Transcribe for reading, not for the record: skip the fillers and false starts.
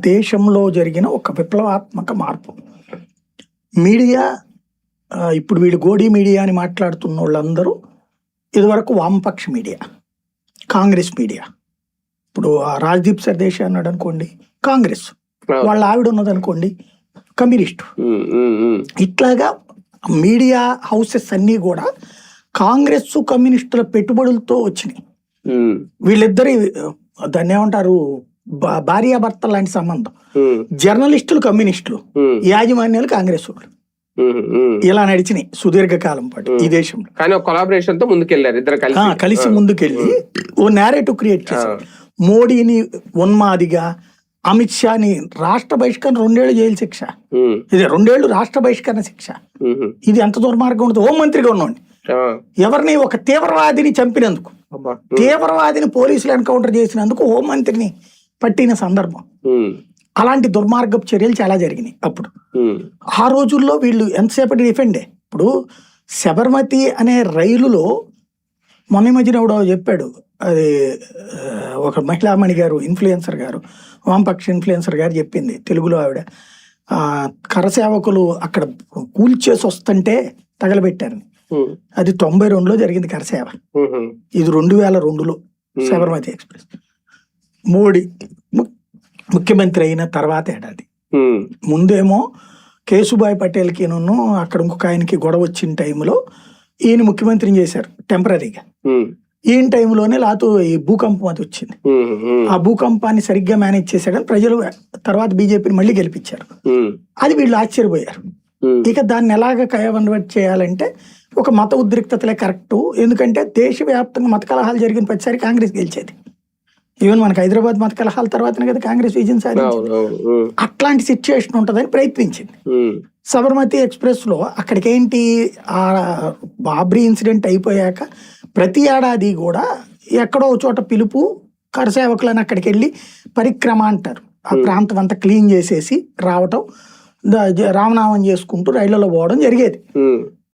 దేశంలో జరిగిన ఒక విప్లవాత్మక మార్పు. మీడియా ఇప్పుడు వీళ్ళు గోడీ మీడియా అని మాట్లాడుతున్న వాళ్ళందరూ ఇదివరకు వామపక్ష మీడియా, కాంగ్రెస్ మీడియా. ఇప్పుడు రాజ్దీప్ సర్దేశాయ్ అన్నాడు అనుకోండి కాంగ్రెస్, వాళ్ళ ఆవిడ ఉన్నది అనుకోండి కమ్యూనిస్టు. ఇట్లాగా మీడియా హౌసెస్ అన్నీ కూడా కాంగ్రెస్ కమ్యూనిస్టుల పెట్టుబడులతో వచ్చినాయి. వీళ్ళిద్దరి దాన్ని ఏమంటారు, భార్యాభర్త లాంటి సంబంధం. జర్నలిస్టులు కమ్యూనిస్టులు, యాజమాన్యాలు కాంగ్రెస్ వాళ్ళు. ఇలా నడిచినాయి సుదీర్ఘకాలం పాటు ఈ దేశంలో. కొలాబరేషన్ తో ముందుకెళ్లారు ఇద్దరు కలిసి ముందుకెళ్ళి ఓ నేరేటివ్ క్రియేట్ చేశారు. మోడీని ఉన్మాదిగా, అమిత్ షాని రాష్ట్ర బహిష్కరణ 2 ఏళ్ళు జైలు శిక్ష, ఇది 2 ఏళ్ళు రాష్ట్ర బహిష్కరణ శిక్ష. ఇది ఎంత దుర్మార్గం ఉంటుంది. హోంమంత్రిగా ఉన్నోండి ఎవరిని ఒక తీవ్రవాదిని చంపినందుకు, తీవ్రవాదిని పోలీసులు ఎన్కౌంటర్ చేసినందుకు హోంమంత్రిని పట్టిన సందర్భం. అలాంటి దుర్మార్గపు చర్యలు చాలా జరిగినాయి అప్పుడు. ఆ రోజుల్లో వీళ్ళు ఎంతసేపటి డిఫెండే. ఇప్పుడు శబర్మతి అనే రైలులో మొన్న మధ్యన ఎవడో చెప్పాడు, అది ఒక మహిళామణి గారు, ఇన్ఫ్లుయెన్సర్ గారు, వామపక్ష ఇన్ఫ్లుయెన్సర్ గారు చెప్పింది తెలుగులో. ఆవిడ కరసేవకులు అక్కడ కూల్చేసి వస్తుంటే తగలబెట్టారని. అది 92లో జరిగింది కరసేవ. ఇది 2002లో శబర్మతి ఎక్స్ప్రెస్. మోడీ ముఖ్యమంత్రి అయిన తర్వాత ఏడాది. ముందేమో కేశుభాయ్ పటేల్కి అక్కడ ఇంకొక ఆయనకి గొడవ వచ్చిన టైంలో ఈయన ముఖ్యమంత్రిని చేశారు టెంపరీగా. ఈయన టైంలోనే ఈ భూకంపం అది వచ్చింది. ఆ భూకంపాన్ని సరిగ్గా మేనేజ్ చేశాడని ప్రజలు తర్వాత బీజేపీని మళ్ళీ గెలిపించారు. అది వీళ్ళు ఆశ్చర్యపోయారు. ఇక దాన్ని ఎలాగ కన్వర్ట్ చేయాలంటే ఒక మత ఉద్రిక్తతలే కరెక్ట్. ఎందుకంటే దేశవ్యాప్తంగా మత కలహాలు జరిగిన ప్రతిసారి కాంగ్రెస్ గెలిచేది. ఈవెన్ మనకు హైదరాబాద్ మత కలహాల తర్వాతనే కదా కాంగ్రెస్ విజయం సాధించింది. అట్లాంటి సిచ్యుయేషన్ ఉంటుందని ప్రయత్నించింది. సబర్మతి ఎక్స్ప్రెస్ లో అక్కడికి ఏంటి, ఆ బాబ్రీ ఇన్సిడెంట్ అయిపోయాక ప్రతి ఏడాది కూడా ఎక్కడో చోట పిలుపు, కరసేవకులని అక్కడికి వెళ్ళి పరిక్రమ అంటారు, ఆ ప్రాంతం అంతా క్లీన్ చేసేసి రావటం, రామనామం చేసుకుంటూ రైళ్లలో పోవడం జరిగేది.